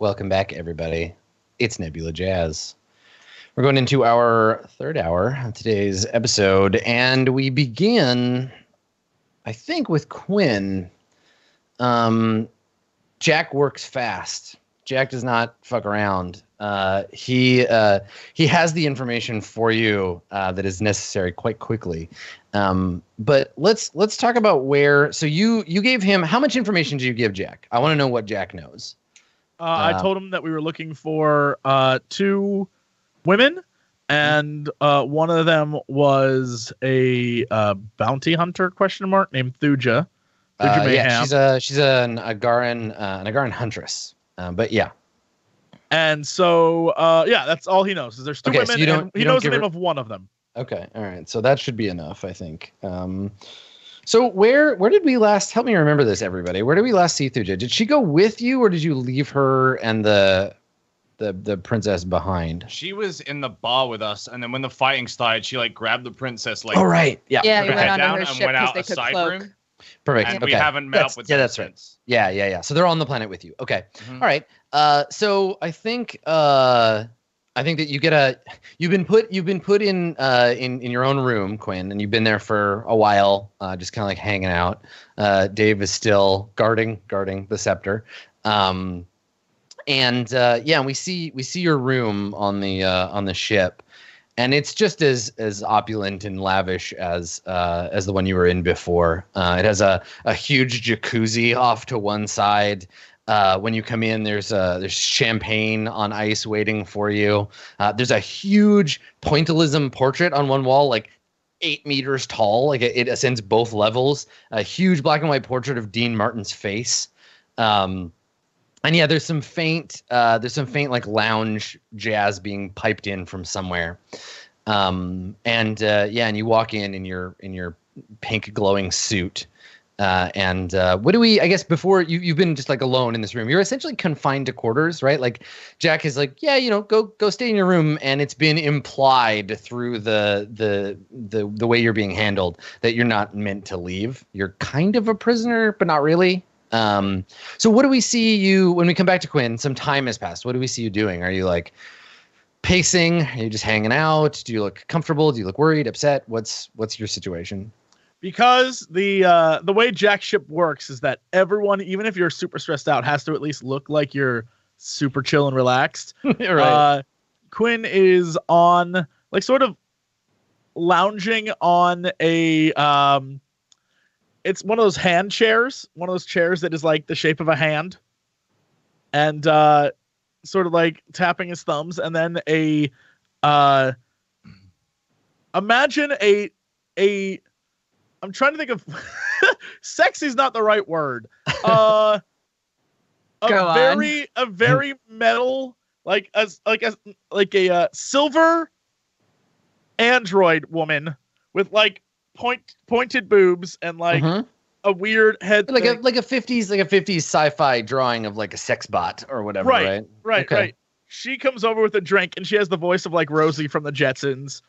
Welcome back, everybody. It's Nebula Jazz. We're going into our third hour of today's episode, and we begin, I think, with Quinn. Jack works fast. Jack does not fuck around. He has the information for you that is necessary quite quickly. But let's talk about where. So you gave him, how much information did you give Jack? I want to know what Jack knows. I told him that we were looking for 2 women, and one of them was a bounty hunter named Thuja. Yeah, she's an Agaran huntress. But yeah. And so that's all he knows. Is there's 2 women, so he knows the name of one of them. Okay, all right. So that should be enough, I think. So where did we last? Help me remember this, everybody. Where did we last see Thuja? Did she go with you, or did you leave her and the princess behind? She was in the bar with us, and then when the fighting started, she grabbed the princess. Oh right, yeah. Yeah, we went onto her ship because they could cloak. Room. Perfect. And okay. we haven't met up with them that's since. Right. Yeah. So they're on the planet with you. Okay. Mm-hmm. All right. So I think that you've been put in your own room, Quinn, and you've been there for a while, just kind of hanging out. Dave is still guarding the scepter. And we see your room on the ship. And it's just as opulent and lavish as the one you were in before. It has a huge jacuzzi off to one side. When you come in, there's champagne on ice waiting for you. There's a huge pointillism portrait on one wall, 8 meters tall. It ascends both levels. A huge black and white portrait of Dean Martin's face. And yeah, there's some faint lounge jazz being piped in from somewhere. And you walk in your pink glowing suit. What do we, I guess before you've been just alone in this room, you're essentially confined to quarters, right? Jack is go stay in your room. And it's been implied through the way you're being handled that you're not meant to leave. You're kind of a prisoner, but not really. So what do we see you when we come back to Quinn? Some time has passed. What do we see you doing? Are you pacing? Are you just hanging out? Do you look comfortable? Do you look worried, upset? What's your situation? Because the way Jack's ship works is that everyone, even if you're super stressed out, has to at least look like you're super chill and relaxed. Right. Quinn is on sort of lounging on a it's one of those hand chairs, one of those chairs that is the shape of a hand, and sort of tapping his thumbs, and then imagine a I'm trying to think of sexy is not the right word. A very metal, a silver android woman with pointed boobs and a weird head, like a 50s sci-fi drawing of a sex bot or whatever, right? Right. She comes over with a drink, and she has the voice of Rosie from the Jetsons,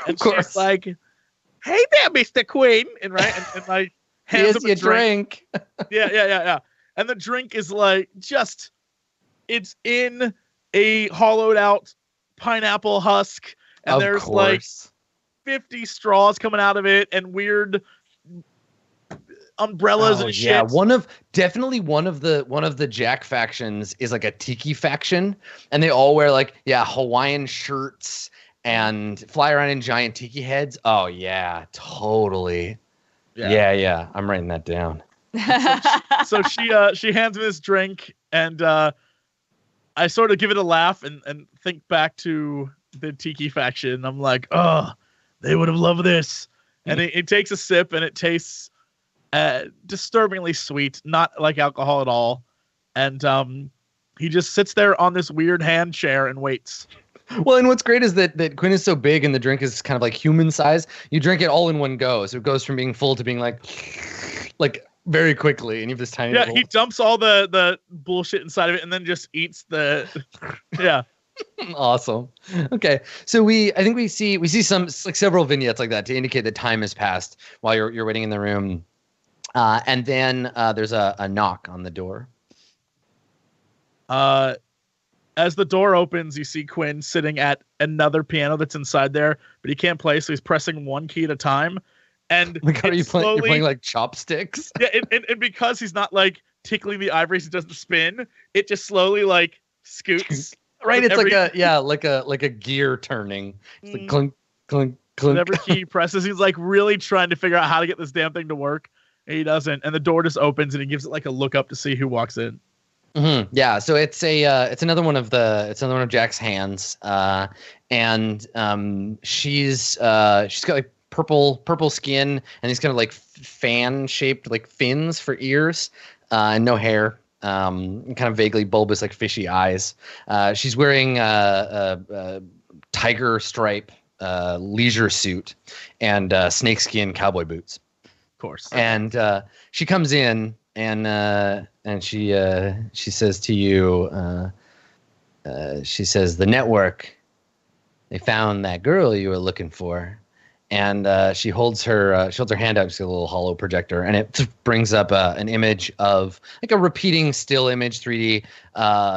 and of course. She's like, "Hey there, Mr. Quinn," and hands Here's him your a drink. Yeah. And the drink is it's in a hollowed out pineapple husk, and of there's course. 50 straws coming out of it and weird umbrellas and shit. Yeah, one of the Jack factions is a tiki faction, and they all wear Hawaiian shirts and fly around in giant tiki heads. Oh yeah, totally. Yeah. I'm writing that down. So she hands me this drink, and I sort of give it a laugh and think back to the tiki faction. I'm like, oh, they would have loved this. And it takes a sip, and it tastes disturbingly sweet, not like alcohol at all. And he just sits there on this weird hand chair and waits. Well, and what's great is that Quinn is so big and the drink is kind of human size. You drink it all in one go. So it goes from being full to being very quickly. And you have this tiny little... he dumps all the bullshit inside of it and then just eats the... Yeah. Awesome. Okay. So I think we see some several vignettes like that to indicate that time has passed while you're waiting in the room. And then there's a knock on the door. As the door opens, you see Quinn sitting at another piano that's inside there, but he can't play, so he's pressing one key at a time. And Like, are you slowly, you're playing like chopsticks? Yeah, and because he's not like tickling the ivories, he doesn't spin. It just slowly like scoots. Right, it's like a gear turning. It's like clink, clink, clink. Whenever key presses, he's like really trying to figure out how to get this damn thing to work. And he doesn't. And the door just opens and he gives it like a look up to see who walks in. Mm-hmm. Yeah, so it's another one of Jack's hands, and she's got like purple skin and these kind of like fan shaped like fins for ears, and no hair, and kind of vaguely bulbous like fishy eyes. She's wearing a tiger stripe leisure suit and snakeskin cowboy boots, of course. And she comes in. And she says to you, she says, the network, they found that girl you were looking for. And she holds her hand out to a little hollow projector, and it brings up an image of like a repeating still image, 3D,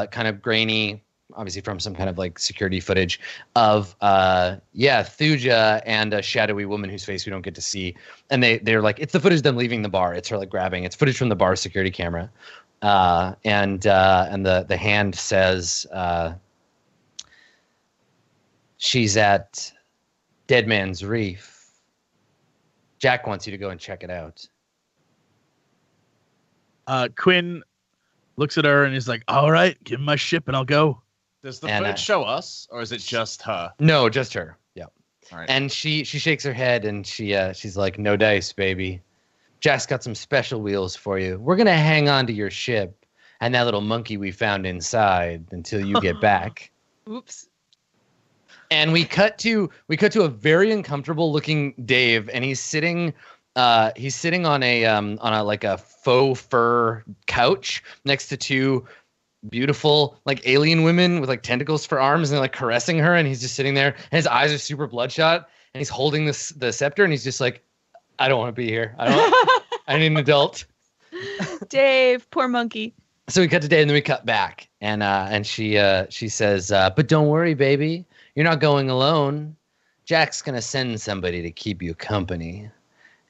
kind of grainy, obviously from some kind of like security footage of Thuja and a shadowy woman whose face we don't get to see. And they're like, it's the footage of them leaving the bar. It's her like grabbing. It's footage from the bar security camera. And the hand says, she's at Dead Man's Reef. Jack wants you to go and check it out. Quinn looks at her and he's like, all right, give me my ship and I'll go. Does the footage show us, or is it just her? No, just her. Yeah. All right. And she shakes her head and she's like, no dice, baby. Jack's got some special wheels for you. We're gonna hang on to your ship and that little monkey we found inside until you get back. Oops. And we cut to a very uncomfortable looking Dave, and he's sitting on a like a faux fur couch next to two beautiful like alien women with like tentacles for arms, and they're like caressing her, and he's just sitting there and his eyes are super bloodshot, and he's holding the scepter, and he's just like, I don't want to be here. I need an adult. Dave, poor monkey. So we cut to Dave, and then we cut back, and she says, but don't worry, baby, you're not going alone. Jack's gonna send somebody to keep you company.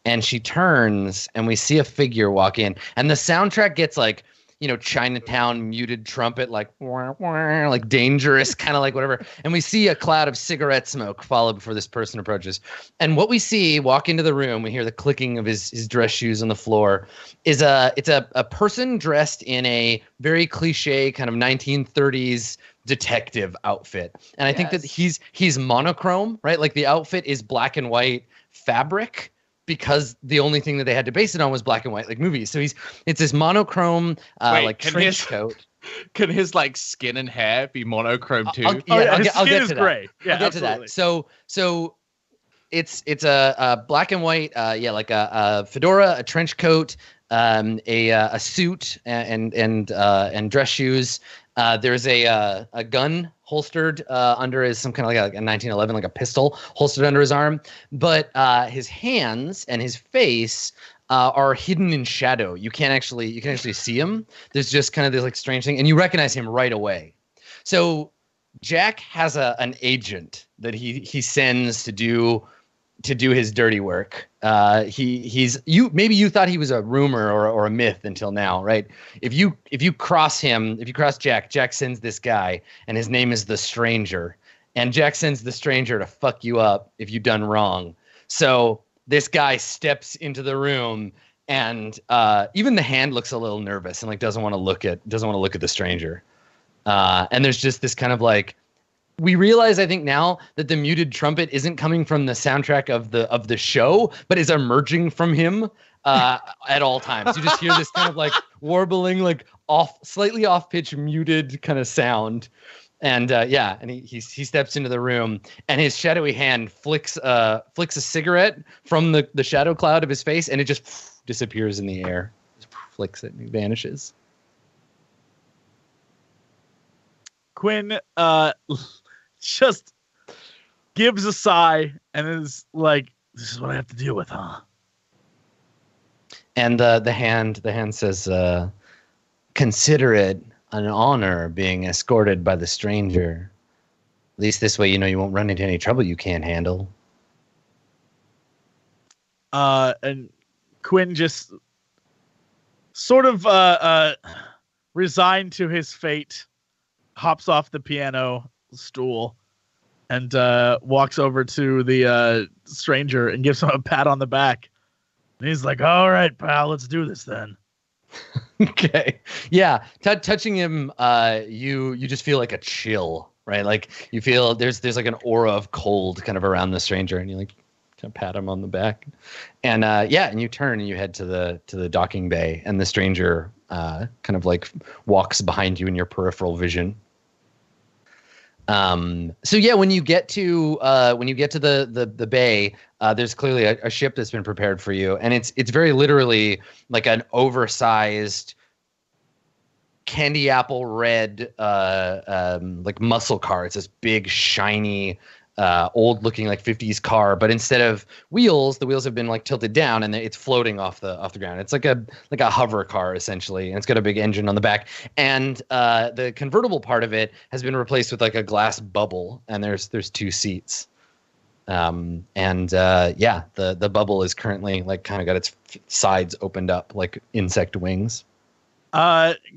And she turns, and we see a figure walk in, and the soundtrack gets like, you know, Chinatown muted trumpet, like wah, wah, like dangerous, kind of like whatever. And we see a cloud of cigarette smoke follow before this person approaches. And what we see walk into the room, we hear the clicking of his dress shoes on the floor, is it's a person dressed in a very cliche kind of 1930s detective outfit. And I think that he's monochrome, right? Like the outfit is black and white fabric, because the only thing that they had to base it on was black and white like movies. So it's this monochrome like trench coat. Can his like skin and hair be monochrome too? I'll get to gray. Yeah, I'll get to that. So it's a black and white like a fedora, a trench coat, a suit, and dress shoes. There's a gun holstered under his, some kind of like a 1911, like a pistol holstered under his arm. But his hands and his face are hidden in shadow. You can actually see him. There's just kind of this like strange thing, and you recognize him right away. So Jack has an agent that he sends to do his dirty work. Maybe you thought he was a rumor or a myth until now, right? If you cross Jack sends this guy, and his name is the Stranger, and Jack sends the Stranger to fuck you up if you've done wrong. So this guy steps into the room, and even the hand looks a little nervous and like doesn't want to look at the Stranger. And there's just this kind of like, we realize, I think now, that the muted trumpet isn't coming from the soundtrack of the show, but is emerging from him at all times. You just hear this kind of like warbling, like slightly off pitch, muted kind of sound, and he steps into the room, and his shadowy hand flicks a cigarette from the shadow cloud of his face, and it just disappears in the air. Just flicks it and he vanishes. Quinn just gives a sigh and is like, this is what I have to deal with, huh? And the hand says, consider it an honor being escorted by the stranger. At least this way, you know you won't run into any trouble you can't handle. And Quinn just sort of resigned to his fate, hops off the piano stool, and walks over to the stranger and gives him a pat on the back. And he's like, "All right, pal, let's do this then." Okay. Yeah. Touching him, you just feel like a chill, right? Like you feel there's like an aura of cold kind of around the stranger, and you like kind of pat him on the back, and and you turn and you head to the docking bay, and the stranger kind of like walks behind you in your peripheral vision. So yeah, when you get to the bay, there's clearly a ship that's been prepared for you, and it's very literally like an oversized candy apple red like muscle car. It's this big shiny old looking like 50s car, but instead of wheels, the wheels have been like tilted down and it's floating off the ground. It's like a hover car essentially, and it's got a big engine on the back, and the convertible part of it has been replaced with like a glass bubble, and there's two seats. The bubble is currently like kind of got its sides opened up like insect wings.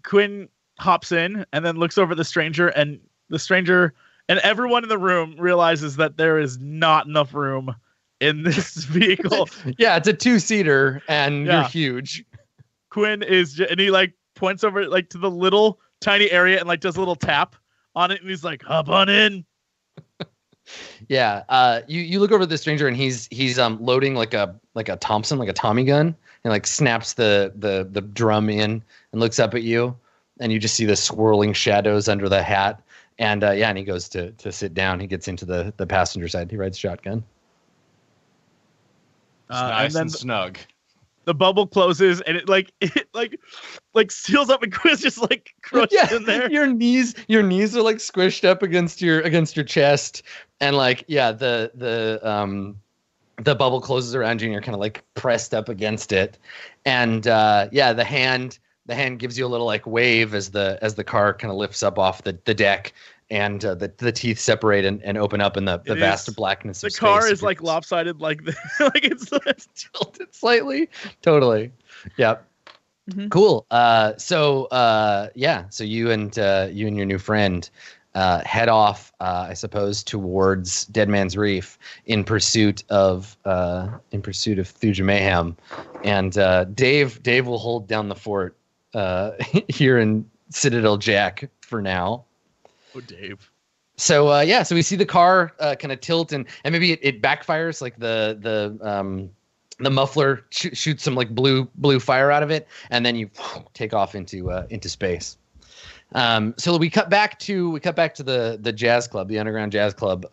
Quinn hops in and then looks over at the stranger, and the stranger and everyone in the room realizes that there is not enough room in this vehicle. Yeah, it's a 2-seater, and you're huge. Quinn and he like points over like to the little tiny area and like does a little tap on it, and he's like, "Hop on in." Yeah. You look over at the stranger, and he's loading like a Thompson, like a Tommy gun, and like snaps the drum in and looks up at you, and you just see the swirling shadows under the hat. And and he goes to sit down. He gets into the passenger side. He rides shotgun. Nice and snug. The bubble closes, and it seals up, and Quinn's just like crushed in there. Your knees are like squished up against your chest, and like the bubble closes around you, and you're kind of like pressed up against it, and the hand gives you a little like wave as the car kind of lifts up off the deck, and the teeth separate and open up in the vast blackness of space. The car is like lopsided, like this. Like it's tilted slightly. Totally. Yep. Mm-hmm. Cool. So you and your new friend head off, I suppose, towards Dead Man's Reef in pursuit of Thuja Mayhem, and Dave will hold down the fort here in Citadel Jack for now. Oh, Dave. So so we see the car kind of tilt and maybe it backfires, like the muffler shoots some like blue fire out of it, and then you take off into space. So we cut back to the jazz club, the underground jazz club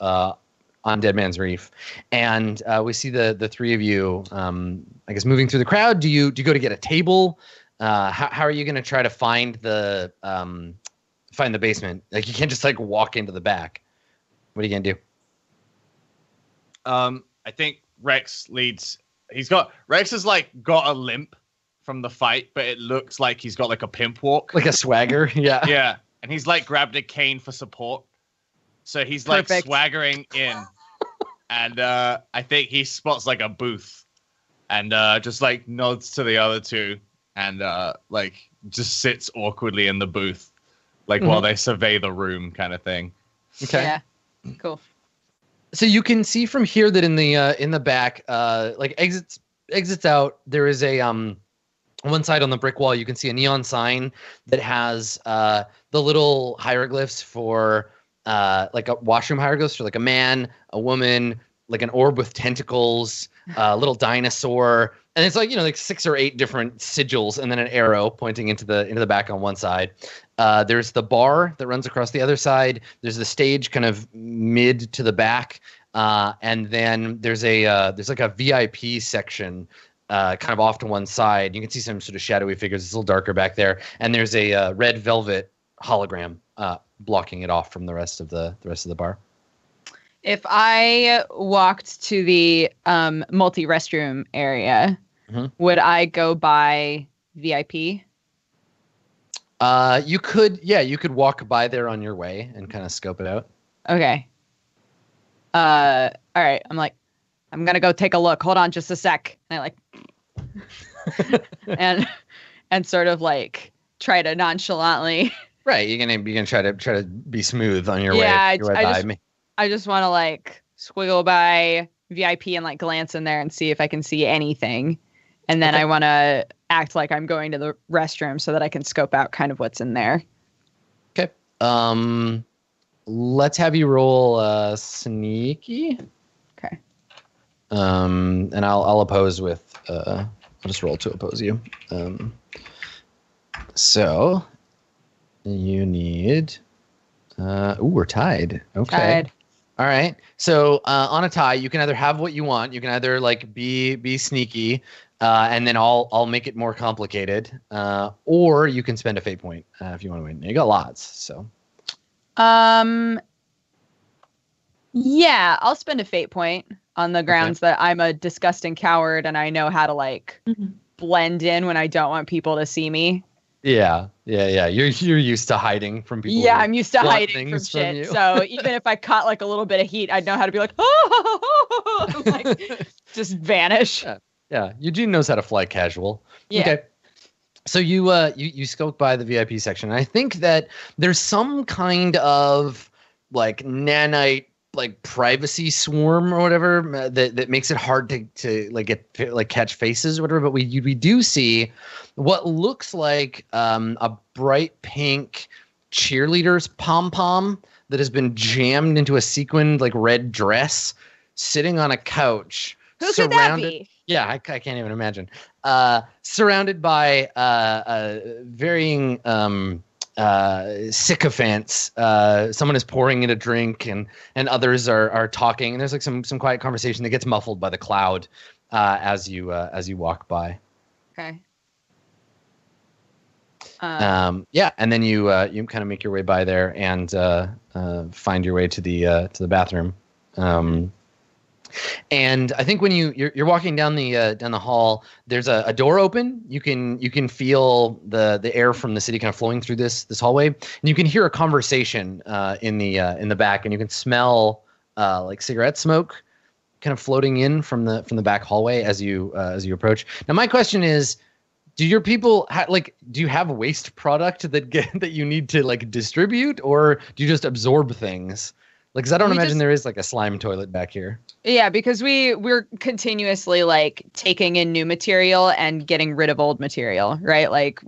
on Dead Man's Reef, and we see the three of you, I guess, moving through the crowd. Do you go to get a table? How are you going to try to find the basement? Like, you can't just like walk into the back. What are you going to do? I think Rex leads. Rex has like got a limp from the fight, but it looks like he's got like a pimp walk, like a swagger. Yeah. Yeah, and he's like grabbed a cane for support, so he's like swaggering in, and I think he spots like a booth, and just like nods to the other two, and like just sits awkwardly in the booth, like while they survey the room, kind of thing. Okay. Yeah. Cool. So you can see from here that in the back, like exits out, there is a on one side on the brick wall, you can see a neon sign that has the little hieroglyphs for like a washroom hieroglyphs for like a man, a woman, like an orb with tentacles, a little dinosaur, and it's like, like 6 or 8 different sigils, and then an arrow pointing into the back on one side. There's the bar that runs across the other side. There's the stage kind of mid to the back, and then there's like a VIP section kind of off to one side. You can see some sort of shadowy figures. It's a little darker back there, and there's a red velvet hologram blocking it off from the rest of the bar. If I walked to the multi-restroom area, would I go by VIP? You could walk by there on your way and kind of scope it out. Okay. All right. I'm gonna go take a look. Hold on just a sec. And I and sort of like try to nonchalantly. Right. You're gonna try to be smooth on your way. Yeah, I just want to like squiggle by VIP and like glance in there and see if I can see anything. And then I want to act like I'm going to the restroom so that I can scope out kind of what's in there. Okay. Let's have you roll sneaky. Okay. And I'll oppose with I'll just roll to oppose you. So you need we're tied. Okay. Tied. All right. So on a tie, you can either have what you want. You can either like be sneaky, and then I'll make it more complicated, or you can spend a fate point if you want to win. You got lots, so. Yeah, I'll spend a fate point on the grounds that I'm a disgusting coward and I know how to like blend in when I don't want people to see me. Yeah. You're used to hiding from people. Yeah, I'm used to hiding from shit. So even if I caught like a little bit of heat, I'd know how to be like, oh, like, just vanish. Yeah. Eugene knows how to fly casual. Yeah. Okay. So you scope by the VIP section. And I think that there's some kind of like nanite like privacy swarm or whatever that makes it hard to like get like catch faces or whatever. But we do see what looks like a bright pink cheerleader's pom-pom that has been jammed into a sequined like red dress sitting on a couch. Who could that be? Yeah, I can't even imagine. Surrounded by varying sycophants. Someone is pouring in a drink, and others are talking. And there's like some quiet conversation that gets muffled by the cloud as you walk by. Okay. And then you kind of make your way by there and find your way to the bathroom. And I think when you're walking down the hall, there's a door open. You can feel the air from the city kind of flowing through this hallway, and you can hear a conversation in the back, and you can smell like cigarette smoke kind of floating in from the back hallway as you approach. Now, my question is, do your people do you have waste product that you need to like distribute, or do you just absorb things? Like, 'cause I don't imagine there is like a slime toilet back here. Yeah, because we're continuously like taking in new material and getting rid of old material, right? Like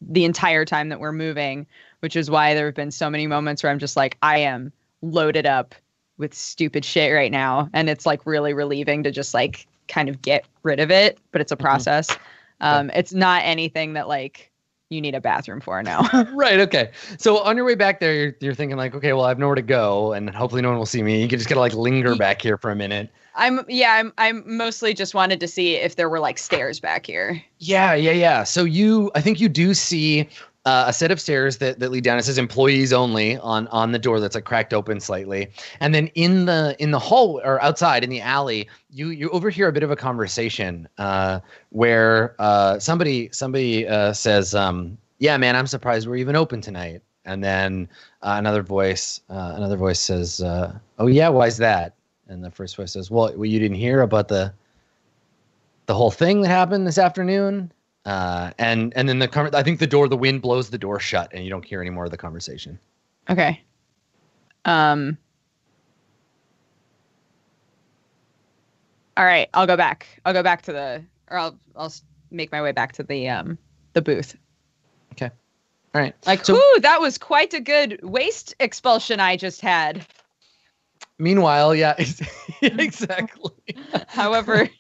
the entire time that we're moving, which is why there have been so many moments where I'm just like, I am loaded up with stupid shit right now. And it's like really relieving to just like kind of get rid of it, but it's a process. It's not anything that like you need a bathroom for now. Right. Okay. So on your way back there, you're thinking like, okay, well, I have nowhere to go, and hopefully no one will see me. You can just gotta like linger back here for a minute. I'm mostly just wanted to see if there were like stairs back here. Yeah. So I think you do see a set of stairs that lead down. It says employees only on the door that's like cracked open slightly. And then in the hall or outside in the alley, you overhear a bit of a conversation where somebody says, yeah, man, I'm surprised we're even open tonight. And then another voice says, oh yeah, why's that? And the first voice says, well, you didn't hear about the whole thing that happened this afternoon? And then I think the wind blows the door shut, and you don't hear any more of the conversation. Okay. All right, I'll go back to I'll make my way back to the booth. Okay. All right. Like, ooh, that was quite a good waste expulsion I just had. Meanwhile, yeah, exactly. However,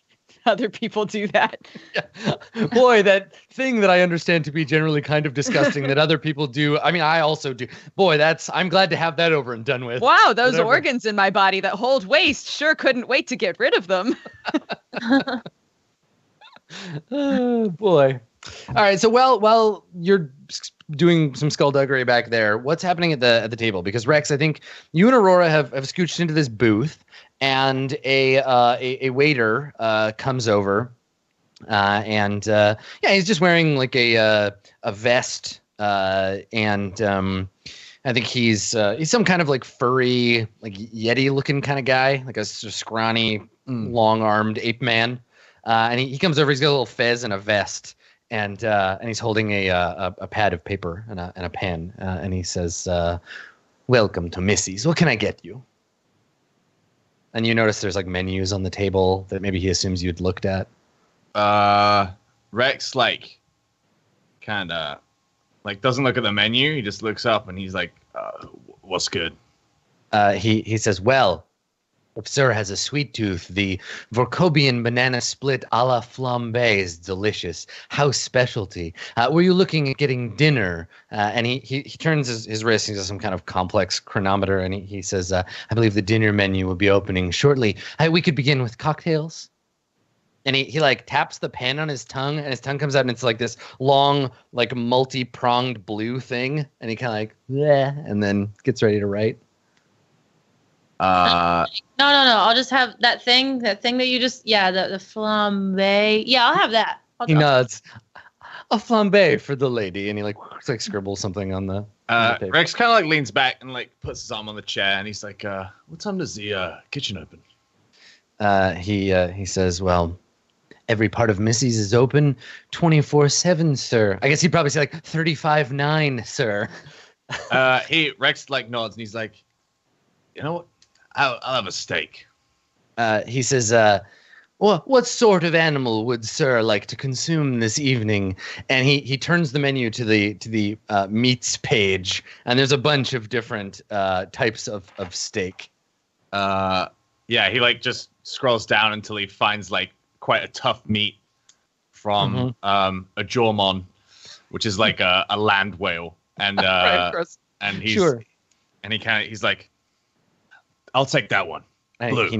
other people do that. Yeah. Boy, that thing that I understand to be generally kind of disgusting that other people do. I mean, I also do. Boy, I'm glad to have that over and done with. Wow, those organs in my body that hold waste sure couldn't wait to get rid of them. Oh, boy. All right, so while you're doing some skullduggery back there, what's happening at the table? Because Rex, I think you and Aurora have scooched into this booth, and a waiter comes over, and he's just wearing like a vest and I think he's some kind of like furry, like Yeti looking kind of guy, like a scrawny, long-armed ape man. And he comes over. He's got a little fez and a vest, and he's holding a pad of paper and a pen. And he says, "Welcome to Missy's. What can I get you?" And you notice there's like menus on the table that maybe he assumes you'd looked at. Rex kind of doesn't look at the menu. He just looks up and he's like, "What's good?" He says, "Well, if sir has a sweet tooth, the Vorkobian banana split a la flambe is delicious. House specialty. Were you looking at getting dinner?" And he turns his wrist. He does some kind of complex chronometer, and he says, "I believe the dinner menu will be opening shortly. We could begin with cocktails." And he like taps the pen on his tongue, and his tongue comes out, and it's like this long, like multi-pronged blue thing. And he kind of like, bleh, and then gets ready to write. No. I'll just have that thing that you just, the flambe. Yeah, I'll have that. He nods. "A flambe for the lady," and he like scribbles something on the paper. Rex kind of like leans back and like puts his arm on the chair, and he's like, "What time does the kitchen open?" He says, "Well, every part of Missy's is open 24/7, sir." I guess he'd probably say like 35/9, sir. Rex like nods, and he's like, "You know what? I'll have a steak." He says, "Well, what sort of animal would sir like to consume this evening?" And he turns the menu to the meats page, and there's a bunch of different types of steak. He like just scrolls down until he finds like quite a tough meat from a jawmon, which is like a land whale, and and he's sure. And he's like, "I'll take that one." Blue. He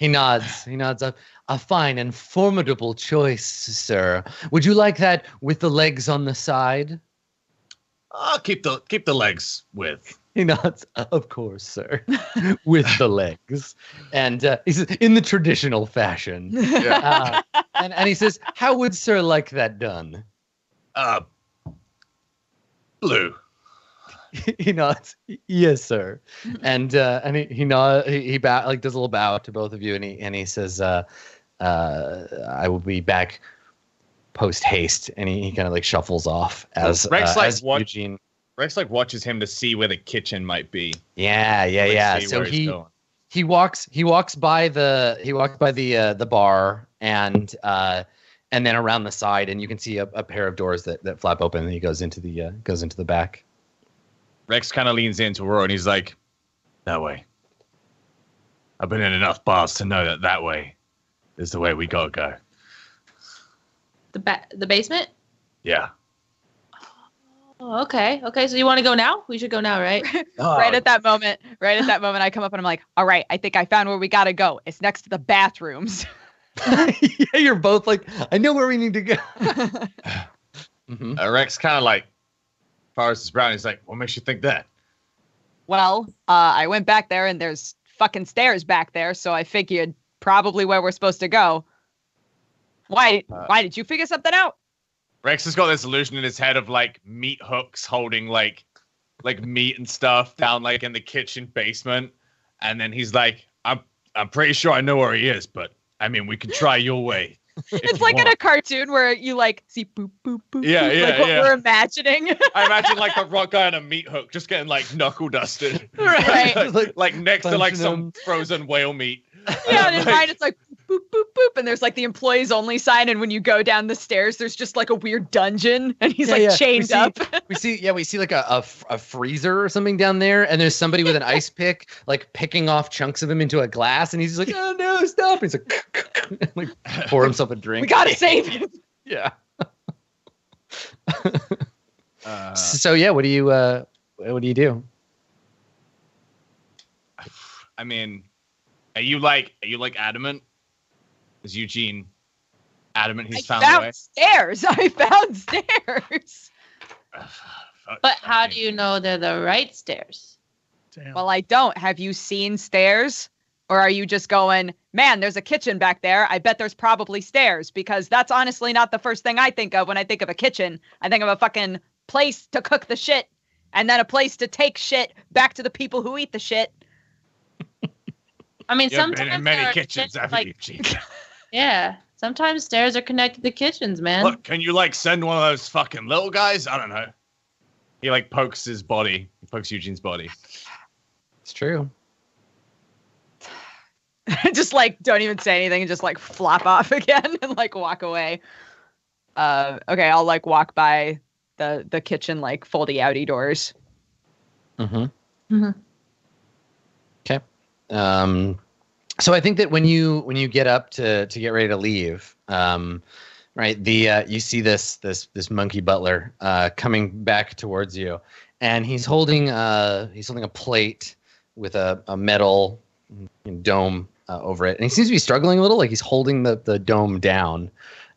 nods. He nods up. "A fine and formidable choice, sir. Would you like that with the legs on the side?" I'll keep the legs with. He nods. "Of course, sir." With the legs. And he says, "In the traditional fashion." Yeah. And he says, "How would sir like that done?" Blue. He nods. "Yes, sir." And he nods. He bow, like does a little bow to both of you, and he says, "I will be back post haste." And he kind of like shuffles off as Rex as Eugene. Rex like watches him to see where the kitchen might be. Yeah. So he walks by the bar and then around the side, and you can see a pair of doors that flap open, and he goes into the back. Rex kind of leans into Aurora, and he's like, "That way. I've been in enough bars to know that way is the way we gotta go." The basement? Yeah. Oh, okay. So you want to go now? We should go now, right? Right at that moment, I come up and I'm like, "All right, I think I found where we gotta go. It's next to the bathrooms." Yeah, you're both like, "I know where we need to go." Rex kind of like fires his brow, and he's like, "What makes you think that?" Well, I went back there and there's fucking stairs back there, so I figured probably where we're supposed to go. Why did you figure something out? Rex has got this illusion in his head of like meat hooks holding like meat and stuff down like in the kitchen basement, and then he's like, I'm pretty sure I know where he is, but I mean we can try your way." It's like in a cartoon where you like see boop boop boop. Yeah, boop, yeah, like what yeah. we're imagining. I imagine like a rock guy on a meat hook just getting like knuckle dusted. Right. like next to like some frozen whale meat. Yeah, and in mine it's like boop boop boop, and there's like the employees only sign, and when you go down the stairs, there's just like a weird dungeon, and he's chained up. We see like a freezer or something down there, and there's somebody with an ice pick like picking off chunks of him into a glass, and he's just like, "Oh no, stop!" And he's like, pour himself a drink. We gotta save him. Yeah. So yeah, what do you do? I mean, are you like adamant? Is Eugene adamant he's found the way? Stairs. I found stairs. But how do you know they're the right stairs? Damn. Well, I don't. Have you seen stairs? Or are you just going, "Man, there's a kitchen back there. I bet there's probably stairs," because that's honestly not the first thing I think of when I think of a kitchen. I think of a fucking place to cook the shit and then a place to take shit back to the people who eat the shit. I mean, You've sometimes been in many kitchens, haven't you, Gene? Yeah, sometimes stairs are connected to kitchens, man. Look, can you like send one of those fucking little guys? I don't know. He like pokes his body. He pokes Eugene's body. It's true. Just like don't even say anything and just like flop off again and like walk away. Okay, I'll like walk by the kitchen like foldy outy doors. Okay. So I think that when you get up to get ready to leave, right, you see this monkey butler coming back towards you, and he's holding a plate with a metal dome over it, and he seems to be struggling a little, like he's holding the dome down,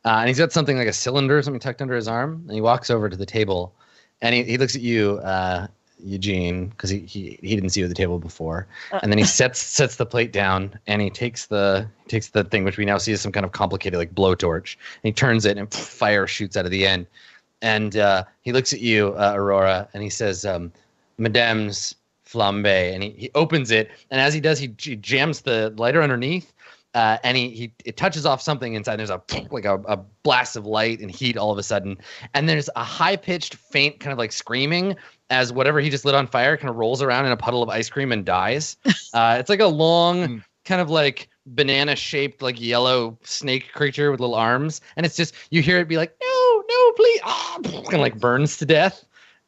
and he's got something like a cylinder or something tucked under his arm, and he walks over to the table, and he looks at you, Eugene, because he didn't see you at the table before, and then he sets the plate down, and he takes the thing, which we now see as some kind of complicated like blowtorch, and he turns it, and fire shoots out of the end, and he looks at you, Aurora, and he says, "Madame's flambe," and he opens it, and as he does, he jams the lighter underneath, and it touches off something inside. There's a blast of light and heat all of a sudden, and there's a high-pitched, faint kind of like screaming as whatever he just lit on fire kind of rolls around in a puddle of ice cream and dies. It's like a long kind of like banana-shaped like yellow snake creature with little arms, and it's just you hear it be like, no, please, and like burns to death,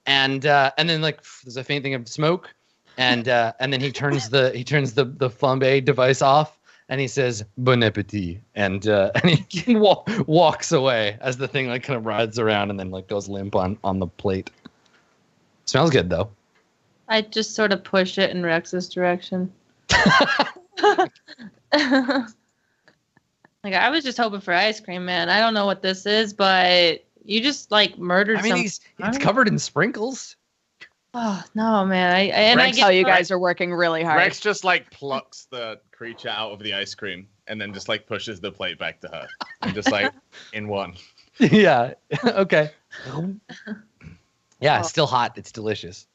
and then like there's a faint thing of smoke, and then he turns the flambe device off, and he says bon appetit, and he walks away as the thing like kind of rides around and then like goes limp on the plate. Smells good though. I just sort of push it in Rex's direction. Like, I was just hoping for ice cream, man. I don't know what this is, but you just like murdered. I mean, he's covered in sprinkles. Oh no, man! I tell you guys are working really hard. Rex just like plucks the creature out of the ice cream and then just like pushes the plate back to her, and just like in one. Yeah. Okay. Yeah, it's still hot. It's delicious.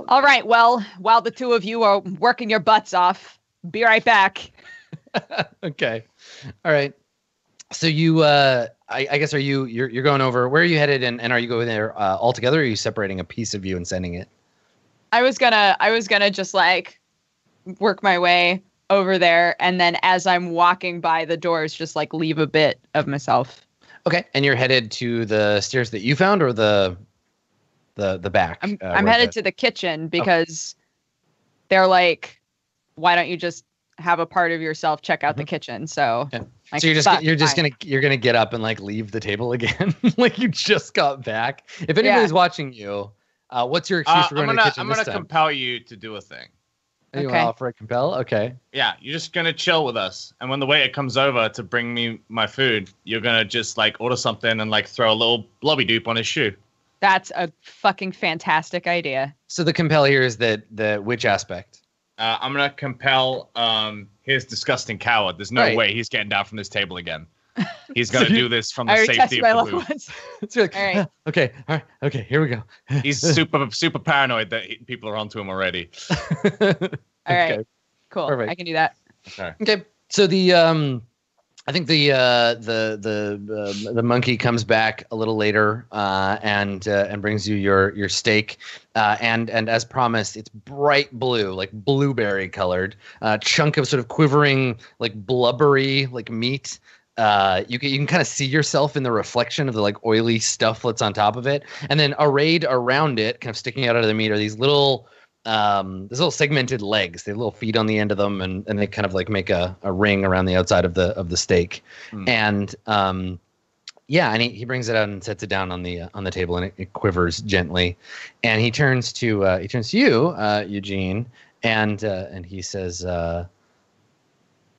All right. Well, while the two of you are working your butts off, be right back. Okay. All right. So you, I guess, you're going over? Where are you headed, and are you going there all together, or are you separating a piece of you and sending it? I was gonna just like work my way over there, and then as I'm walking by the doors, just like leave a bit of myself. Okay. And you're headed to the stairs that you found, or the back? I'm headed to the kitchen because they're like, why don't you just have a part of yourself check out the kitchen? So, like, so you're gonna get up and like leave the table again, like you just got back. If anybody's watching you, what's your excuse for going to the kitchen? I'm gonna compel you to do a thing. You want to offer a compel? Okay. Yeah, you're just gonna chill with us, and when the waiter comes over to bring me my food, you're gonna just like order something and like throw a little blobby doop on his shoe. That's a fucking fantastic idea. So the compel here is which aspect? I'm gonna compel his disgusting coward. There's no way he's getting down from this table again. He's gonna do this from the safety of the booth. It's like, all right. Okay, all right, okay, here we go. He's super paranoid that people are onto him already. All right, cool. Perfect. I can do that. Okay. So I think the monkey comes back a little later and brings you your steak and as promised, it's bright blue, like blueberry colored, chunk of sort of quivering like blubbery like meat. You can kind of see yourself in the reflection of the like oily stuff that's on top of it, and then arrayed around it, kind of sticking out of the meat, are these little segmented legs. They have little feet on the end of them, and they kind of like make a ring around the outside of the steak. And and he brings it out and sets it down on the table, and it quivers gently. And he turns to you, Eugene, and he says,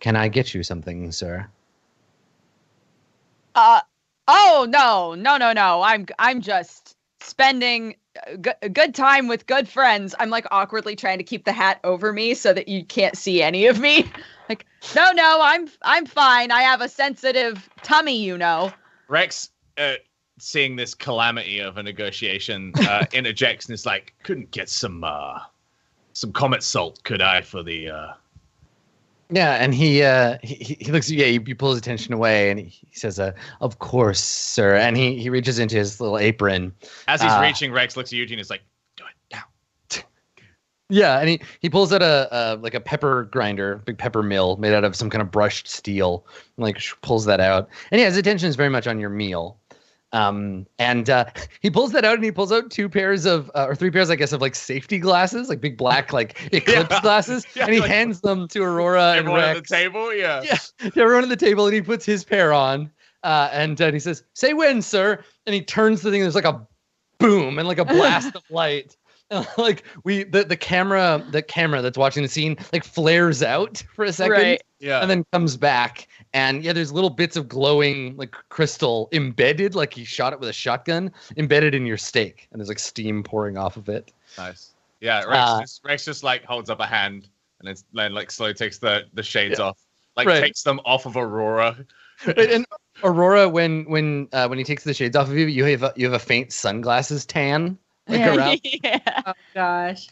"Can I get you something, sir?" Oh no. I'm just spending a good time with good friends. I'm like awkwardly trying to keep the hat over me so that you can't see any of me. Like, no, I'm fine. I have a sensitive tummy, you know. Rex, seeing this calamity of a negotiation, interjects and is like, "Couldn't get some comet salt, could I, for the?" Yeah, and he looks. Yeah, he pulls his attention away, and he says, "Of course, sir." And he reaches into his little apron. As he's reaching, Rex looks at Eugene. And is like, "Do it now." Yeah, and he pulls out a like a pepper grinder, big pepper mill made out of some kind of brushed steel, and like pulls that out. And yeah, his attention is very much on your meal. And he pulls that out, and he pulls out 2 pairs of or 3 pairs, I guess, of like safety glasses, like big black like eclipse glasses, and he hands them to Aurora and Everyone Rex. at the table, yeah, to everyone at the table, and he puts his pair on, and he says, "Say when, sir," and he turns the thing. There's like a boom and like a blast of light. Like the camera that's watching the scene like flares out for a second, Right. yeah, and then comes back, and yeah, there's little bits of glowing like crystal embedded, like he shot it with a shotgun, embedded in your steak, and there's like steam pouring off of it. nice. Yeah, Rex just like holds up a hand and then like slowly takes the shades off, like takes them off of Aurora. And Aurora, when he takes the shades off of you, you have a faint sunglasses tan. Like around. Yeah. Oh gosh.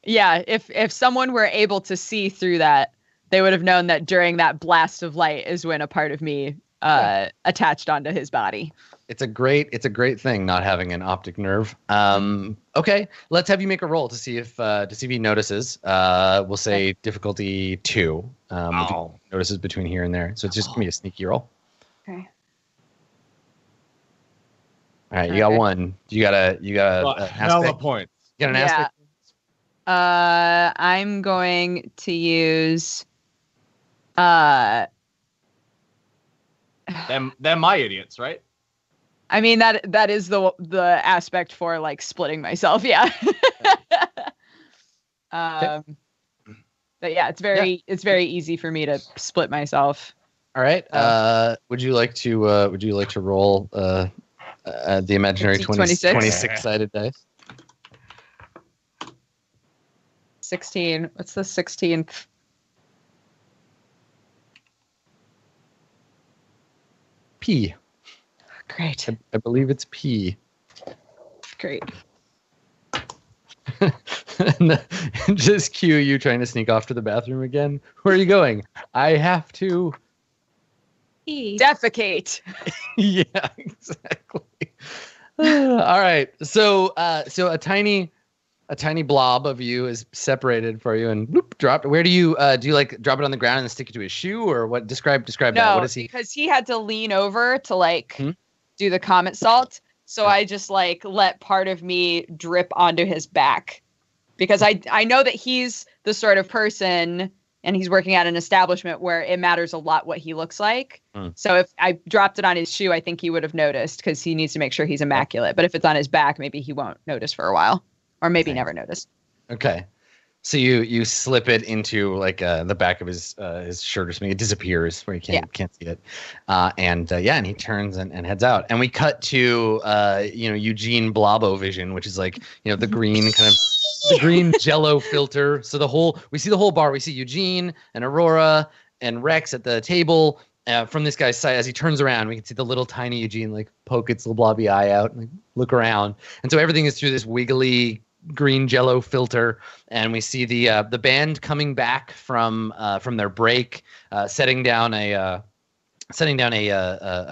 Yeah, if someone were able to see through that, they would have known that during that blast of light is when a part of me attached onto his body. It's a great thing not having an optic nerve. Okay, let's have you make a roll to see if he notices. We'll say difficulty 2. If he notices between here and there. So it's just gonna be a sneaky roll. Okay. All right, you got 1. You got a Hell aspect. point. You got an aspect. I'm going to use They're my idiots, right? I mean that is the aspect for like splitting myself, yeah. But yeah, it's very easy for me to split myself. All right. Would you like to roll the imaginary 26-sided dice? 16. What's the 16th? P. Great. I believe it's P. Great. And just cue you trying to sneak off to the bathroom again. Where are you going? I have to defecate. Yeah, exactly. All right. So a tiny blob of you is separated for you and bloop, dropped. Where do you like drop it on the ground and stick it to his shoe, or what? Describe that. What is he? Because he had to lean over to like do the comet salt. So I just like let part of me drip onto his back, because I know that he's the sort of person, and he's working at an establishment where it matters a lot what he looks like. So if I dropped it on his shoe, I think he would have noticed, because he needs to make sure he's immaculate. But if it's on his back, maybe he won't notice for a while, or maybe never notice. Okay. So you slip it into like the back of his shirt or something. It disappears where you can't see it, and he turns and heads out. And we cut to Eugene Blobovision, which is like the green kind of the green Jello filter. So we see the whole bar. We see Eugene and Aurora and Rex at the table. From this guy's side, as he turns around, we can see the little tiny Eugene like poke its little blobby eye out and like, look around. And so everything is through this wiggly green Jello filter, and we see the band coming back from their break, setting down a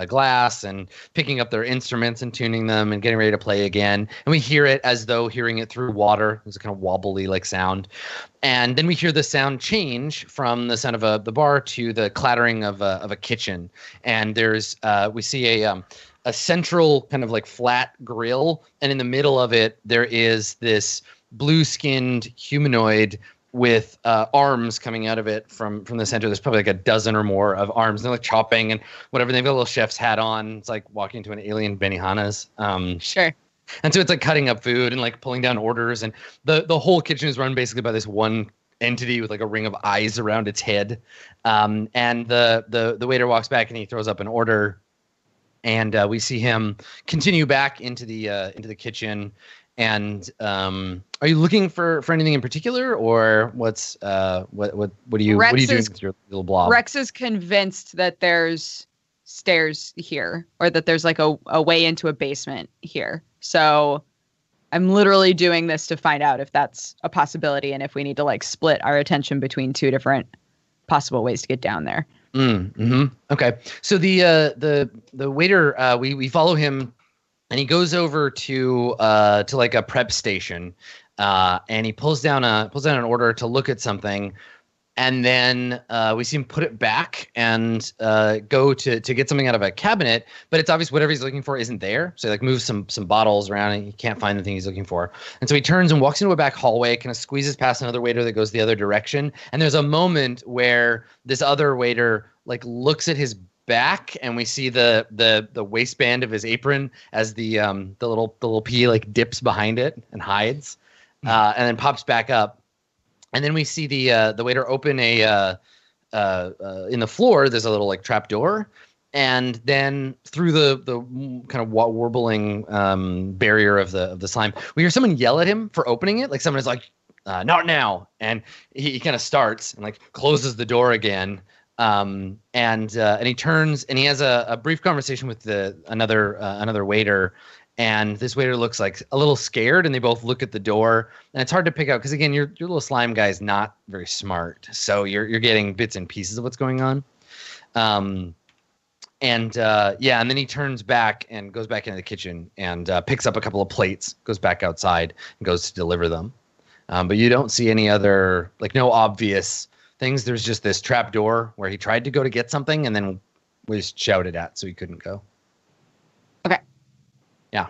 glass and picking up their instruments and tuning them and getting ready to play again. And we hear it as though hearing it through water. There's a kind of wobbly like sound, and then we hear the sound change from the sound of the bar to the clattering of a kitchen. And there's we see a central kind of like flat grill, and in the middle of it there is this blue-skinned humanoid with arms coming out of it from the center. There's probably like a dozen or more of arms. They're like chopping and whatever. They've got a little chef's hat on. It's like walking into an alien Benihana's. Sure. And so it's like cutting up food and like pulling down orders, and the whole kitchen is run basically by this one entity with like a ring of eyes around its head. And the waiter walks back and he throws up an order. And we see him continue back into the kitchen. And are you looking for anything in particular, or what are you doing with your little blob? Rex is convinced that there's stairs here, or that there's like a way into a basement here. So I'm literally doing this to find out if that's a possibility and if we need to like split our attention between two different possible ways to get down there. Okay. So the waiter, we follow him, and he goes over to like a prep station, and he pulls down an order to look at something, and then we see him put it back and go to get something out of a cabinet, but it's obvious whatever he's looking for isn't there. So he like moves some bottles around, and he can't find the thing he's looking for. And so he turns and walks into a back hallway, kind of squeezes past another waiter that goes the other direction. And there's a moment where this other waiter like looks at his back, and we see the waistband of his apron as the little pea like dips behind it and hides, and then pops back up. And then we see the waiter open in the floor. There's a little like trap door, and then through the kind of warbling barrier of the slime, we hear someone yell at him for opening it. Like someone is like, "Not now!" And he kind of starts and like closes the door again. And he turns and he has a brief conversation with another waiter. And this waiter looks like a little scared, and they both look at the door, and it's hard to pick out because again, your little slime guy is not very smart, so you're getting bits and pieces of what's going on. And then he turns back and goes back into the kitchen and picks up a couple of plates, goes back outside, and goes to deliver them. But you don't see any other no obvious things. There's just this trap door where he tried to go to get something and then was shouted at, so he couldn't go. Okay. Yeah.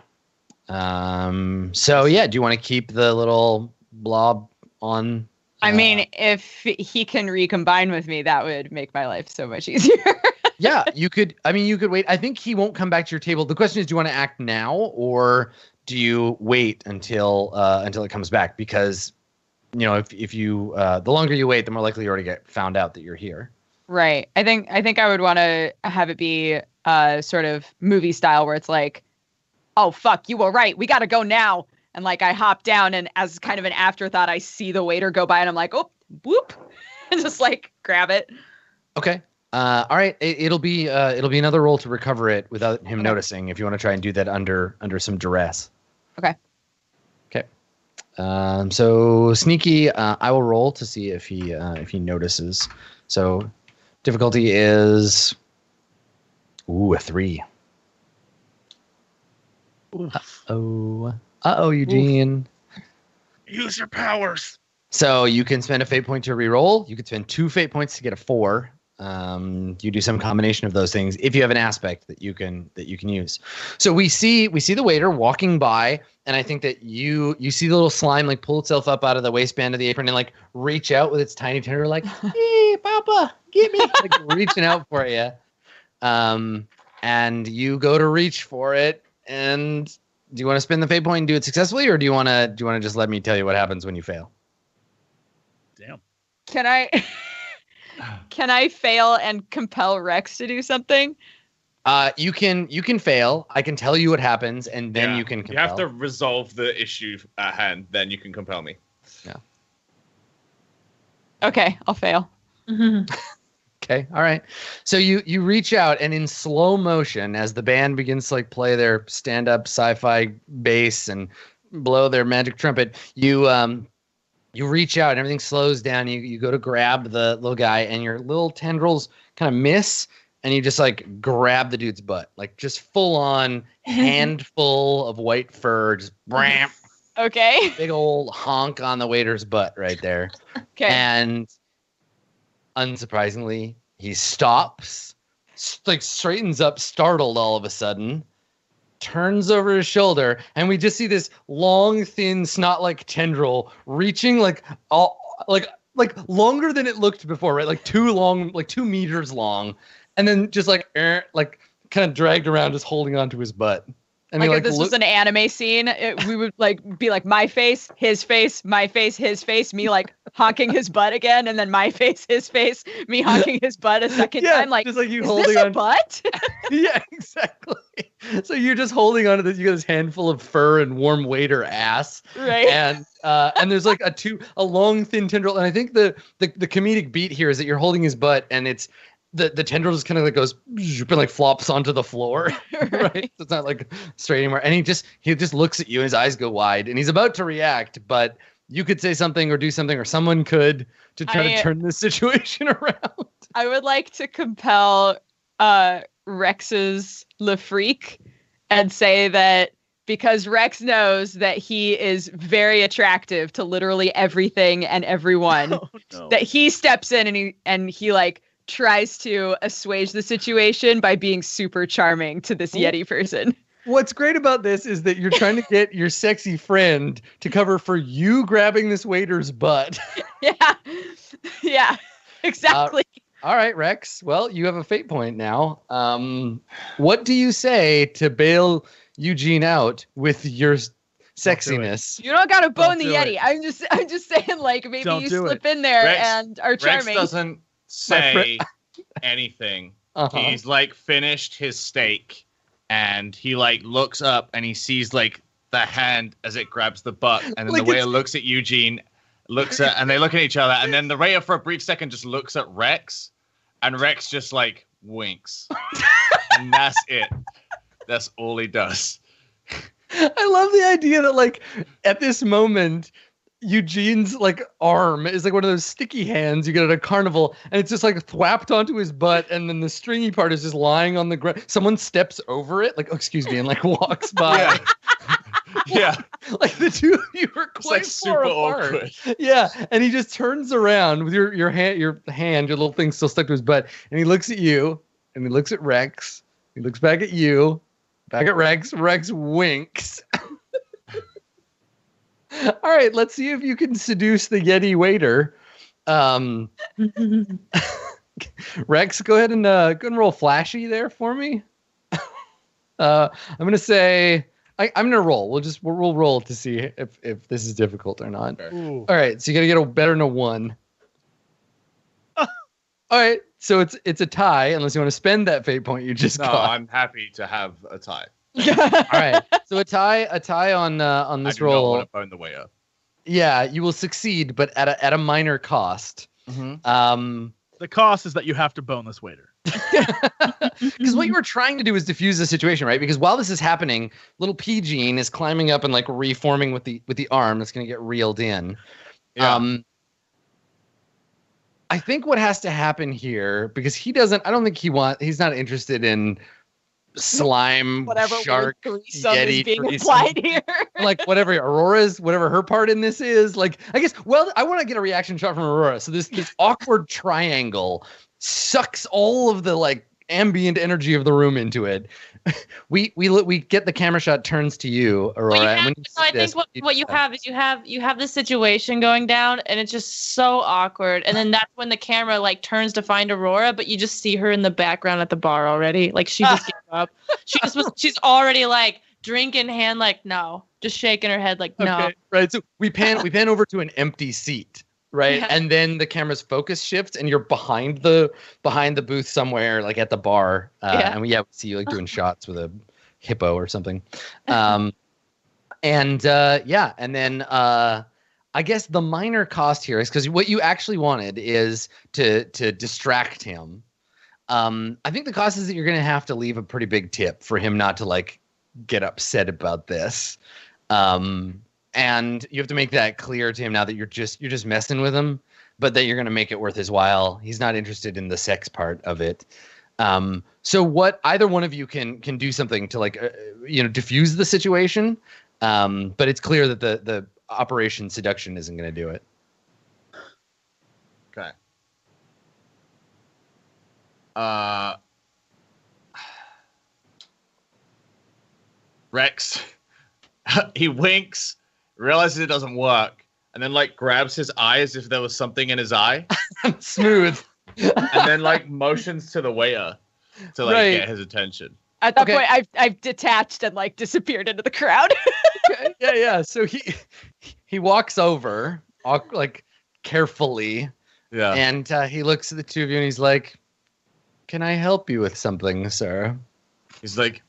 So yeah, do you want to keep the little blob on? I mean, if he can recombine with me, that would make my life so much easier. Yeah, you could wait. I think he won't come back to your table. The question is, do you want to act now, or do you wait until it comes back? Because, if you the longer you wait, the more likely you already get found out that you're here. Right. I think I would want to have it be sort of movie style where it's like, oh, fuck, you were right. We got to go now. And like I hop down, and as kind of an afterthought, I see the waiter go by, and I'm like, oh, whoop, and just like grab it. Okay. All right. It'll be another roll to recover it without him noticing. If you want to try and do that under some duress. Okay. Okay. So sneaky. I will roll to see if he notices. So difficulty is a 3. Uh-oh, Eugene. Use your powers. So you can spend a fate point to reroll. You could spend 2 fate points to get a 4. You do some combination of those things if you have an aspect that you can use. So we see the waiter walking by, and I think that you see the little slime like pull itself up out of the waistband of the apron and like reach out with its tiny tender like, hey, Papa, get me, like reaching out for you. And you go to reach for it. And do you want to spend the fate point and do it successfully, or do you want to just let me tell you what happens when you fail? Damn. Can I fail and compel Rex to do something? You can fail. I can tell you what happens, and then you can compel. You have to resolve the issue at hand, then you can compel me. Yeah. Okay, I'll fail. Okay, all right. So you reach out, and in slow motion, as the band begins to like play their stand-up sci-fi bass and blow their magic trumpet, you reach out, and everything slows down. You go to grab the little guy, and your little tendrils kind of miss, and you just like grab the dude's butt, like just full on handful of white fur, just bram. Okay. Big old honk on the waiter's butt right there. Okay. And unsurprisingly, he stops, like straightens up, startled all of a sudden, turns over his shoulder, and we just see this long, thin, snot-like tendril reaching like longer than it looked before, right? Like 2 meters long, and then just like kind of dragged around, just holding onto his butt. And like if this was an anime scene, we would like be like my face, his face, my face, his face, me like honking his butt again, and then my face, his face, me honking his butt a second time. Like, just like you is holding this on. A butt? Yeah, exactly. So you're just holding on to this. You got this handful of fur and warm waiter ass, right? And there's like a long thin tendril. And I think the comedic beat here is that you're holding his butt, and it's the tendril just kind of like goes and like flops onto the floor. Right? It's not like straight anymore. And he just looks at you and his eyes go wide and he's about to react, but you could say something or do something or someone could to try to turn this situation around. I would like to compel Rex's Le Freak and say that because Rex knows that he is very attractive to literally everything and everyone, that he steps in and he like tries to assuage the situation by being super charming to this Yeti person. What's great about this is that you're trying to get your sexy friend to cover for you grabbing this waiter's butt. Yeah, exactly. All right, Rex. Well, you have a fate point now. What do you say to bail Eugene out with your sexiness? You don't gotta bone the Yeti. I'm just saying, like, maybe you slip in there and are charming. Rex doesn't say anything. He's like finished his steak. And he like looks up and he sees like the hand as it grabs the butt, and then like the waiter looks at Eugene, and they look at each other, and then the waiter for a brief second just looks at Rex, and Rex just like winks, and that's it. That's all he does. I love the idea that like at this moment, Eugene's like arm is like one of those sticky hands you get at a carnival, and it's just like thwapped onto his butt, and then the stringy part is just lying on the ground. Someone steps over it, like, oh, excuse me, and like walks by. Yeah. Like the two of you are quite far apart. Awkward. Yeah, and he just turns around with your hand, your little thing still stuck to his butt, and he looks at you, and he looks at Rex, he looks back at you, back at Rex. Rex winks. All right, let's see if you can seduce the Yeti waiter. Rex, go ahead and roll flashy there for me. I'm gonna say I'm gonna roll. We'll roll to see if this is difficult or not. Ooh. All right, so you gotta get a better than a 1. All right, so it's a tie unless you want to spend that fate point you just got. No, I'm happy to have a tie. All right, so a tie on this roll. I do not want to bone the way up. Yeah, you will succeed, but at a minor cost. Mm-hmm. The cost is that you have to bone this waiter. Because what you were trying to do is diffuse the situation, right? Because while this is happening, little P Gene is climbing up and like reforming with the arm that's going to get reeled in. Yeah. I think what has to happen here, because I don't think he's not interested in slime, shark, Yeti being applied here. Like whatever her part in this is. Like, I guess, well, I want to get a reaction shot from Aurora. So this awkward triangle sucks all of the like ambient energy of the room into it. We get the camera shot turns to you, Aurora. I think what you have is you have this situation going down, and it's just so awkward. And then that's when the camera like turns to find Aurora, but you just see her in the background at the bar already. Like she just gave up. She's already like drink in hand, like no, just shaking her head like no. Okay, right. So we pan over to an empty seat. Right. Yeah. And then the camera's focus shifts and you're behind the booth somewhere, like at the bar. And we see you like doing shots with a hippo or something. And then I guess the minor cost here is because what you actually wanted is to distract him. I think the cost is that you're going to have to leave a pretty big tip for him not to like get upset about this. And you have to make that clear to him now that you're just messing with him, but that you're going to make it worth his while. He's not interested in the sex part of it. So what either one of you can do something to like, diffuse the situation. But it's clear that the Operation Seduction isn't going to do it. Okay. Rex, he winks. Realizes it doesn't work, and then like grabs his eye as if there was something in his eye. Smooth. And then like motions to the waiter to like get his attention. At that point, I've detached and like disappeared into the crowd. Okay. Yeah. So he walks over, like carefully. Yeah. And he looks at the two of you and he's like, "Can I help you with something, sir?" He's like,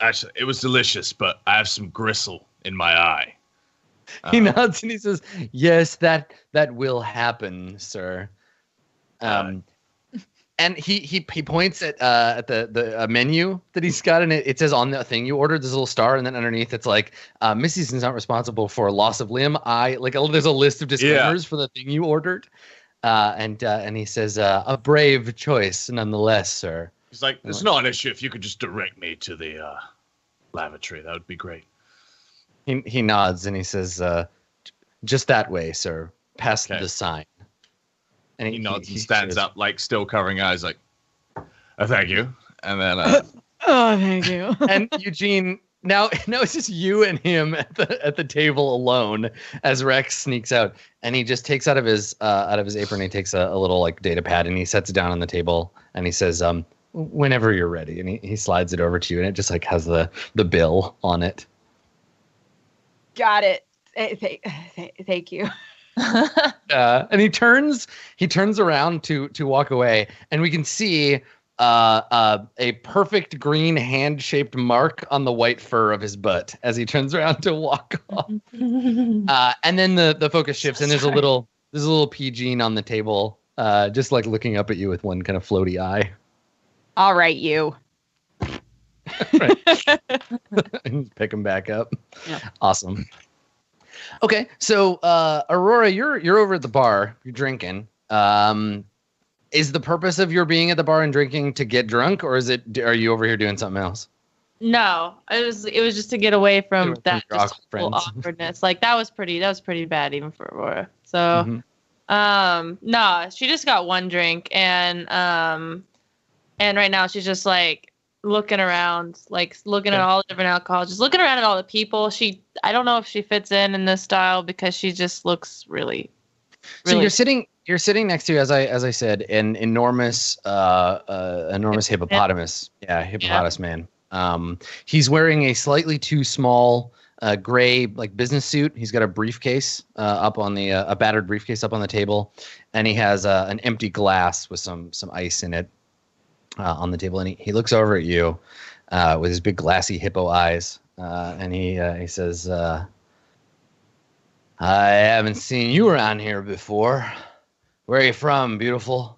"Actually, it was delicious, but I have some gristle in my eye." He nods and he says, "Yes, that will happen, sir." And And he points at the menu that he's got, and it says on the thing you ordered, there's a little star, and then underneath it's like, Missy's not responsible for loss of limb. There's a list of disclaimers for the thing you ordered, and he says, a brave choice nonetheless, sir. He's like, it's not an issue if you could just direct me to the lavatory. That would be great. He nods and he says, just that way, sir. Past the sign. And he nods and stands up, like still covering eyes, like, oh, thank you. And then, oh, thank you. And Eugene, now it's just you and him at the table alone as Rex sneaks out, and he just takes out of his apron, he takes a little like data pad and he sets it down on the table and he says, whenever you're ready, and he slides it over to you, and it just like has the bill on it. Got it. Thank you. And he turns around to walk away, and we can see a perfect green hand-shaped mark on the white fur of his butt as he turns around to walk off. And then the focus shifts, and there's a little P-gene on the table, just like looking up at you with one kind of floaty eye. All right, you. Pick him back up. Yeah. Awesome. Okay, so Aurora, you're over at the bar. You're drinking. Is the purpose of your being at the bar and drinking to get drunk, or are you over here doing something else? No, it was just to get away from that just whole awkwardness. Like that was pretty bad even for Aurora. So, no, she just got one drink, and right now she's just like looking around, like looking at all the different alcohol, just looking around at all the people. I don't know if she fits in this style because she just looks really. So you're sitting next to, as I said, an enormous hippopotamus. Yeah, hippopotamus man. He's wearing a slightly too small gray like business suit. He's got a briefcase up on the a battered briefcase up on the table, and he has an empty glass with some ice in it. On the table, and he looks over at you with his big glassy hippo eyes, and he says, I haven't seen you around here before. Where are you from, beautiful?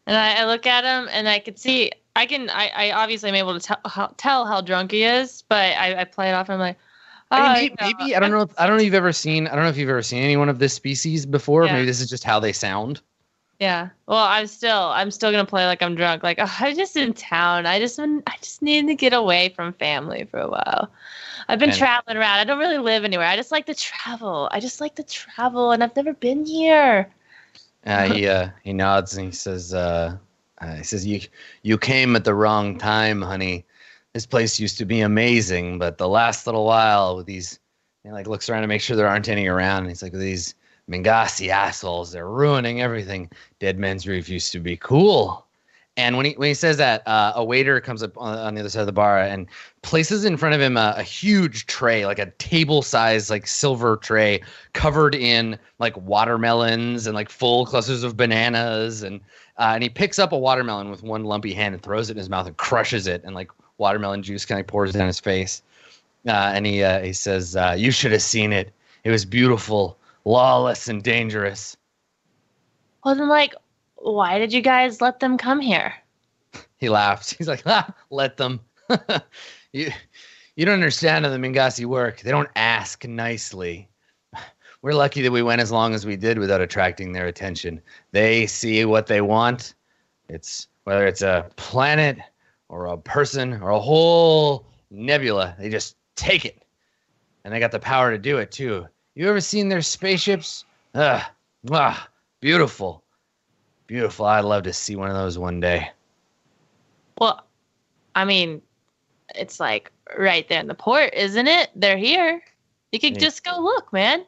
And I look at him, and I could see, I obviously am able to tell how drunk he is, but I play it off, and I'm like, maybe I don't know if you've ever seen anyone of this species before. Yeah. Maybe this is just how they sound. Yeah. Well, I'm still gonna play like I'm drunk. Like, I'm just in town. I just needed to get away from family for a while. I've been traveling around. I don't really live anywhere. I just like to travel. And I've never been here. He nods and he says, you came at the wrong time, honey. This place used to be amazing, but the last little while with these, like looks around to make sure there aren't any around. And he's like, with these Mingasi assholes, they're ruining everything. Dead Man's Reef used to be cool. And when he says that, a waiter comes up on the other side of the bar and places in front of him a huge tray, like a table-sized like silver tray covered in like watermelons and like full clusters of bananas. And he picks up a watermelon with one lumpy hand and throws it in his mouth and crushes it, and like watermelon juice kind of pours down his face. And he says, you should have seen it. It was beautiful. Lawless and dangerous. Well, then, like, why did you guys let them come here? He laughs. He's like, let them. You don't understand how the Mingasi work. They don't ask nicely. We're lucky that we went as long as we did without attracting their attention. They see what they want. Whether it's a planet or a person or a whole nebula, they just take it. And they got the power to do it, too. You ever seen their spaceships? Beautiful. Beautiful. I'd love to see one of those one day. Well, I mean, it's like right there in the port, isn't it? They're here. You could just go look, man.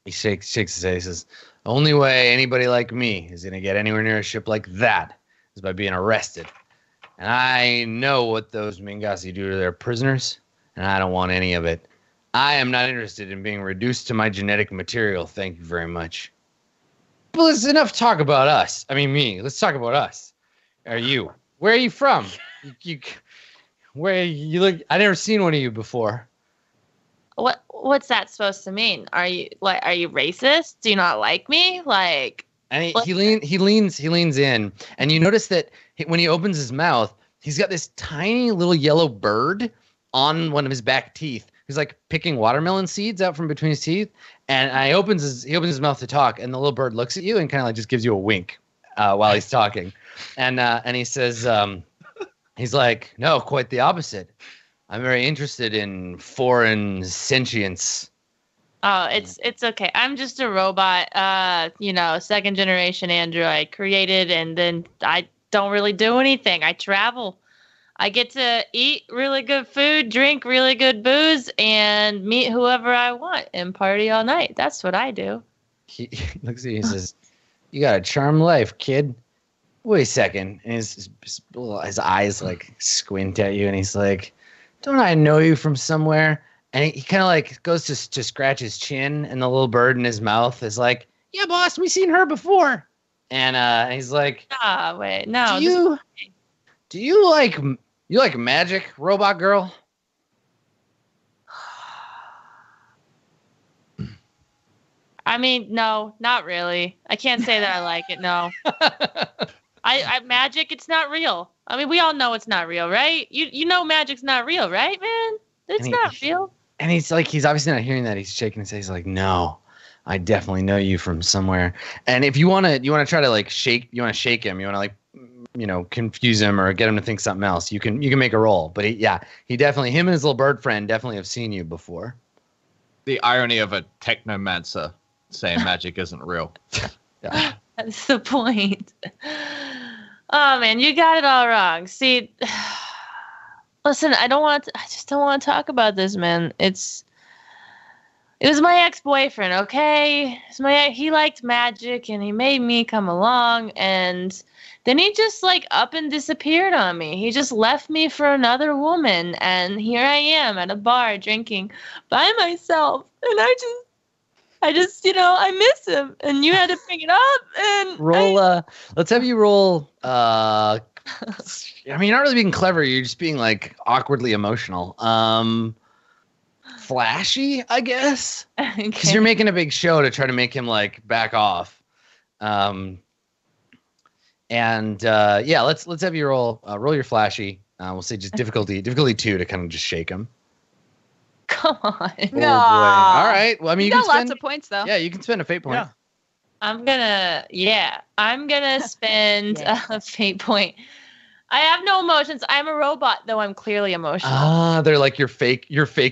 He shakes his head. He says, the only way anybody like me is going to get anywhere near a ship like that is by being arrested. And I know what those Mingasi do to their prisoners, and I don't want any of it. I am not interested in being reduced to my genetic material. Thank you very much. But it's enough talk about us. I mean, me. Let's talk about us. Are you? Where are you from? Where you look? I never seen one of you before. What's that supposed to mean? Are you racist? Do you not like me? Like, And he leans in, and you notice that when he opens his mouth, he's got this tiny little yellow bird on one of his back teeth. He's like picking watermelon seeds out from between his teeth, and he opens his mouth to talk, and the little bird looks at you and kind of like just gives you a wink while he's talking, and he says, he's like, no, quite the opposite. I'm very interested in foreign sentience. Oh, it's okay. I'm just a robot, second generation android created, and then I don't really do anything. I travel. I get to eat really good food, drink really good booze, and meet whoever I want and party all night. That's what I do. He looks at you and says, you got a charmed life, kid. Wait a second. And his eyes like squint at you, and he's like, don't I know you from somewhere? And he kind of like goes to scratch his chin, and the little bird in his mouth is like, yeah, boss, we seen her before. And he's like, wait, no. Do you like magic, robot girl? I mean, no, not really. I can't say that I like it. No. I magic, it's not real. I mean, we all know it's not real, right? You know magic's not real, right, man? It's not real. And he's obviously not hearing that. He's shaking his head. He's like, no, I definitely know you from somewhere. And if you want to try to like shake him, you want to like, confuse him or get him to think something else, you can make a roll. But he definitely, him and his little bird friend definitely have seen you before. The irony of a technomancer saying magic isn't real. Yeah. That's the point. Oh man, you got it all wrong. See, listen, I just don't want to talk about this, man. It was my ex-boyfriend, okay? He liked magic, and he made me come along, and then he just like up and disappeared on me. He just left me for another woman, and here I am at a bar drinking by myself, and I just, I miss him, and you had to pick it up, and let's have you roll. I mean, you're not really being clever. You're just being like awkwardly emotional. Flashy, I guess, because you're making a big show to try to make him like back off. Let's have you roll your flashy. We'll say just difficulty 2 to kind of just shake him. Come on. No. All right. Well, I mean, you got lots of points though. Yeah, you can spend a fate point. Yeah. I'm gonna spend a fate point. I have no emotions. I'm a robot, though I'm clearly emotional. They're like your fake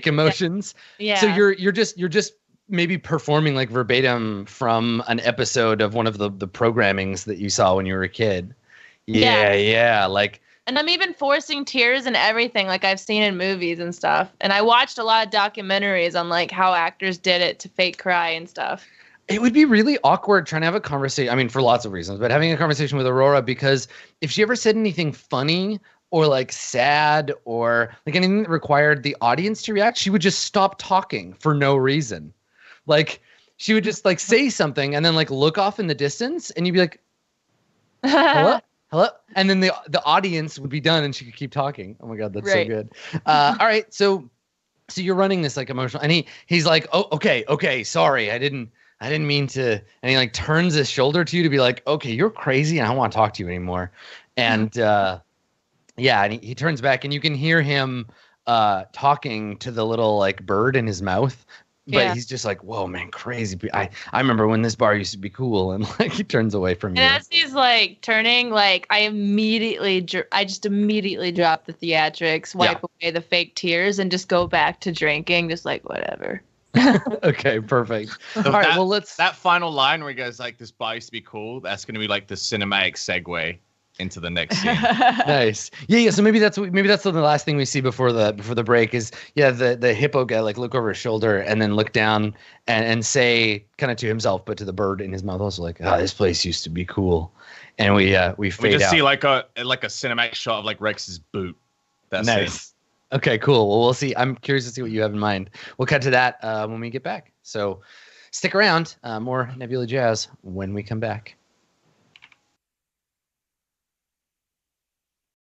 emotions. Yeah. So you're just maybe performing like verbatim from an episode of one of the programmings that you saw when you were a kid. Yeah. Like. And I'm even forcing tears and everything, like I've seen in movies and stuff. And I watched a lot of documentaries on like how actors did it to fake cry and stuff. It would be really awkward trying to have a conversation. I mean, for lots of reasons, but having a conversation with Aurora, because if she ever said anything funny or like sad or like anything that required the audience to react, she would just stop talking for no reason. Like she would just like say something and then like look off in the distance, and you'd be like, hello? And then the audience would be done and she could keep talking. Oh my God, that's so good. All right. So you're running this like emotional, and he's like, oh, okay. Sorry. I didn't mean to. And he like turns his shoulder to you to be like, okay, you're crazy, and I don't want to talk to you anymore. And and he turns back, and you can hear him talking to the little like bird in his mouth. But he's just like, whoa, man, crazy. I remember when this bar used to be cool, and like he turns away from you. And as he's like turning, like I just immediately drop the theatrics, wipe away the fake tears, and just go back to drinking, just like whatever. Okay, perfect. All right, well, that final line where he goes like, "This bar used to be cool." That's going to be like the cinematic segue into the next scene. Nice. Yeah. So maybe that's the last thing we see before the break is the hippo guy like look over his shoulder and then look down and say kind of to himself but to the bird in his mouth also like, this place used to be cool, and we fade out. See like a cinematic shot of like Rex's boot. That's nice. Okay, cool. Well, we'll see. I'm curious to see what you have in mind. We'll cut to that when we get back. So stick around. More Nebula Jazz when we come back.